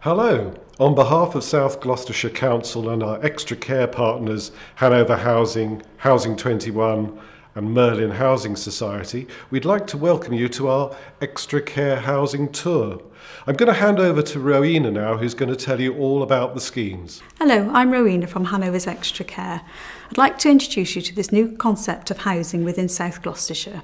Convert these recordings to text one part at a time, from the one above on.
Hello. On behalf of South Gloucestershire Council and our ExtraCare partners, Hanover Housing, Housing 21 and Merlin Housing Society, we'd like to welcome you to our ExtraCare Housing Tour. I'm going to hand over to Rowena now, who's going to tell you all about the schemes. Hello, I'm Rowena from Hanover's ExtraCare. I'd like to introduce you to this new concept of housing within South Gloucestershire.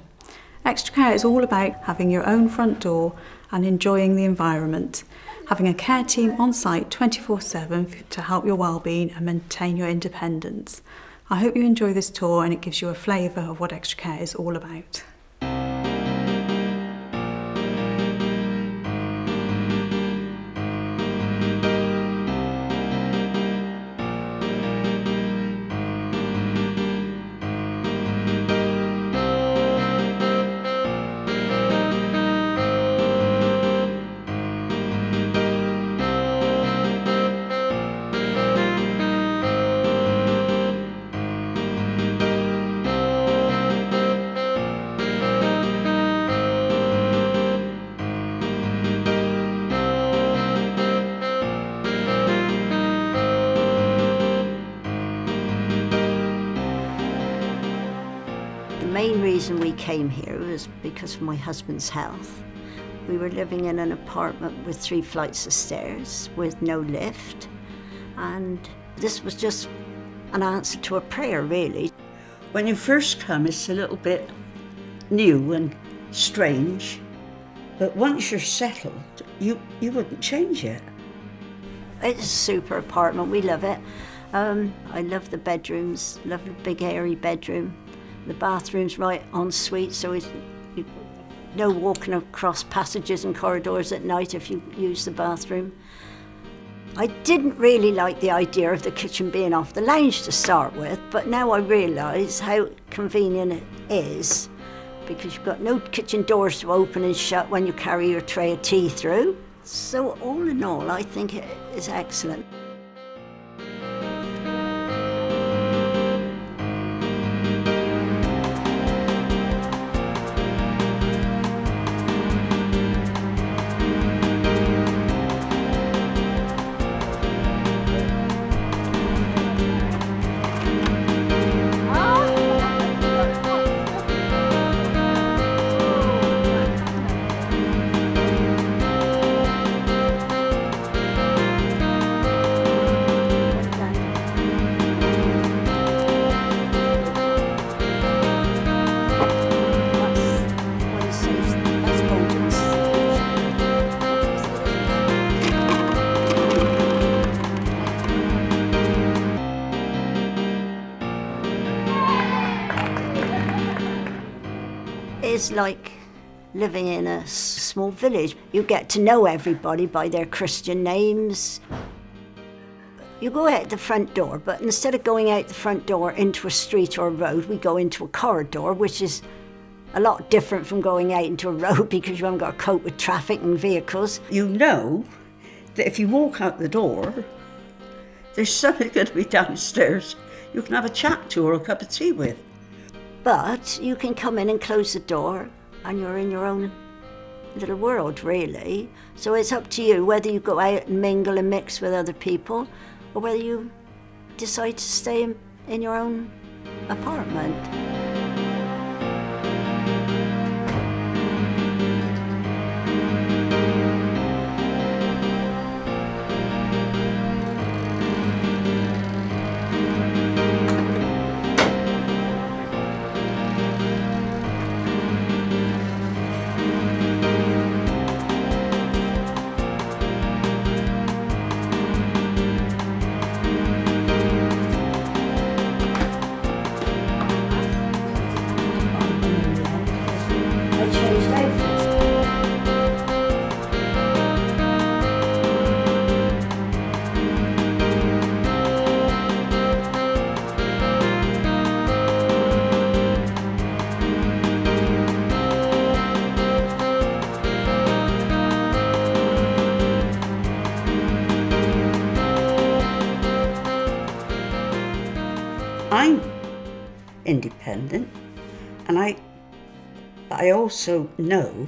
ExtraCare is all about having your own front door and enjoying the environment. Having a care team on site 24/7 to help your well-being and maintain your independence. I hope you enjoy this tour and it gives you a flavour of what ExtraCare is all about. The main reason we came here was because of my husband's health. We were living in an apartment with 3 flights of stairs with no lift, and this was just an answer to a prayer, really. When you first come, it's a little bit new and strange, but once you're settled, you wouldn't change it. It's a super apartment, we love it. I love the bedrooms, love the big airy bedroom. The bathroom's right en suite, so it's no walking across passages and corridors at night if you use the bathroom. I didn't really like the idea of the kitchen being off the lounge to start with, but now I realise how convenient it is, because you've got no kitchen doors to open and shut when you carry your tray of tea through. So all in all, I think it is excellent. It's like living in a small village. You get to know everybody by their Christian names. You go out the front door, but instead of going out the front door into a street or a road, we go into a corridor, which is a lot different from going out into a road because you haven't got to cope with traffic and vehicles. You know that if you walk out the door, there's somebody going to be downstairs you can have a chat to or a cup of tea with. But you can come in and close the door and you're in your own little world, really. So it's up to you whether you go out and mingle and mix with other people or whether you decide to stay in your own apartment. I'm independent, and I also know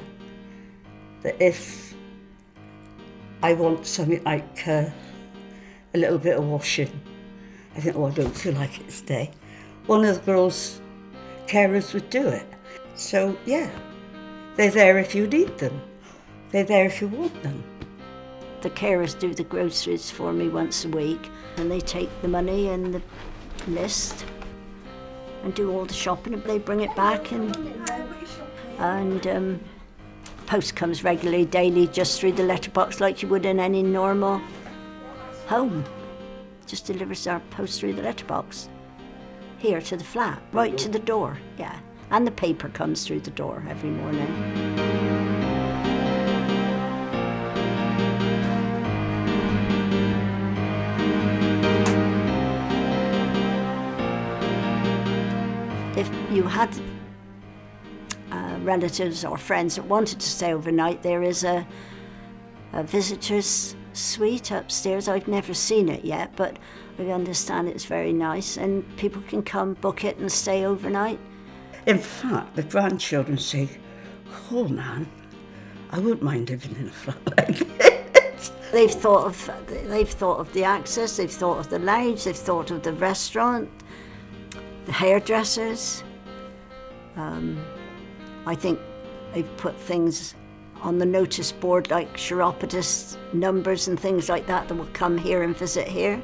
that if I want something like a little bit of washing. I think, oh, I don't feel like it today. One of the girls' carers would do it. So, yeah, they're there if you need them. They're there if you want them. The carers do the groceries for me once a week, and they take the money and the list and do all the shopping. They bring it back, and post comes regularly, daily, just through the letterbox like you would in any normal home. Just delivers our post through the letterbox. Here to the flat, right to the door, yeah. And the paper comes through the door every morning. If you had relatives or friends that wanted to stay overnight, there is a visitor's suite upstairs. I've never seen it yet, but I understand it's very nice, and people can come book it and stay overnight. In fact, the grandchildren say, oh man, I wouldn't mind living in a flat like this. They've thought of the access, they've thought of the lounge, they've thought of the restaurant, the hairdressers. I think they've put things on the notice board like chiropodist numbers and things like that will come here and visit here.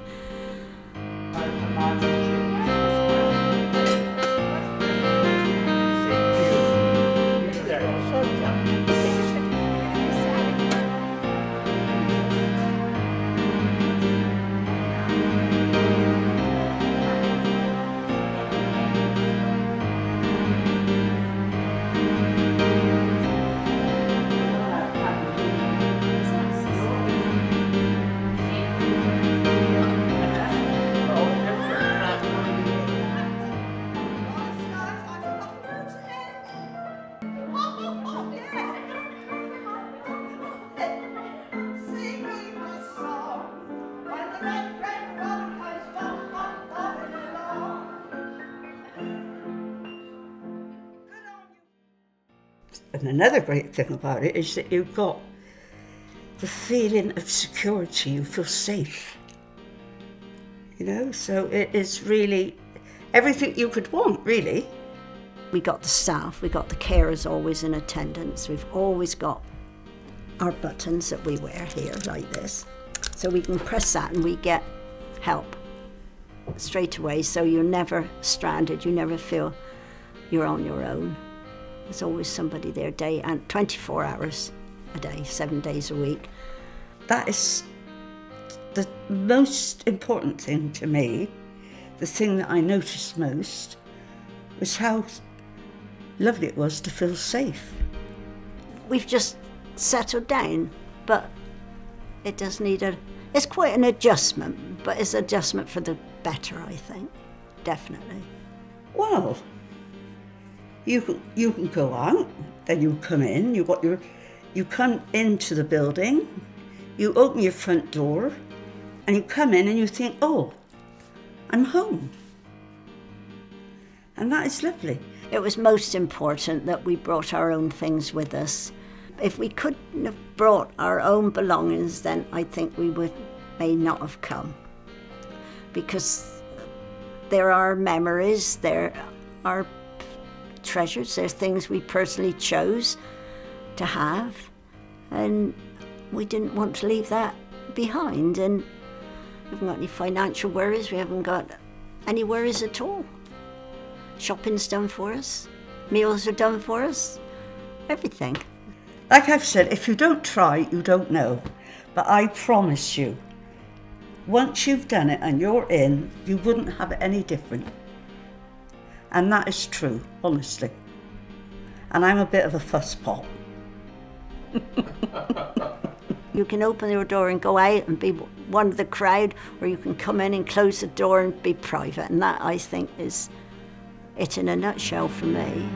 And another great thing about it is that you've got the feeling of security, you feel safe. You know, so it is really everything you could want, really. We got the staff, we got the carers always in attendance. We've always got our buttons that we wear here like this. So we can press that and we get help straight away. So you're never stranded, you never feel you're on your own. There's always somebody there day and 24 hours a day, 7 days a week. That is the most important thing to me. The thing that I noticed most was how lovely it was to feel safe. We've just settled down, but it does need it's quite an adjustment, but it's an adjustment for the better, I think, definitely. Well, you can go out, then you come in, you come into the building, you open your front door, and you come in and you think, oh, I'm home. And that is lovely. It was most important that we brought our own things with us. If we couldn't have brought our own belongings, then I think we may not have come. Because there are memories, there are treasures, there's things we personally chose to have, and we didn't want to leave that behind. And we haven't got any financial worries, we haven't got any worries at all. Shopping's done for us, meals are done for us, everything. Like I've said, if you don't try, you don't know. But I promise you, once you've done it and you're in, you wouldn't have it any different. And that is true, honestly. And I'm a bit of a fusspot. You can open your door and go out and be one of the crowd, or you can come in and close the door and be private. And that, I think, is it in a nutshell for me.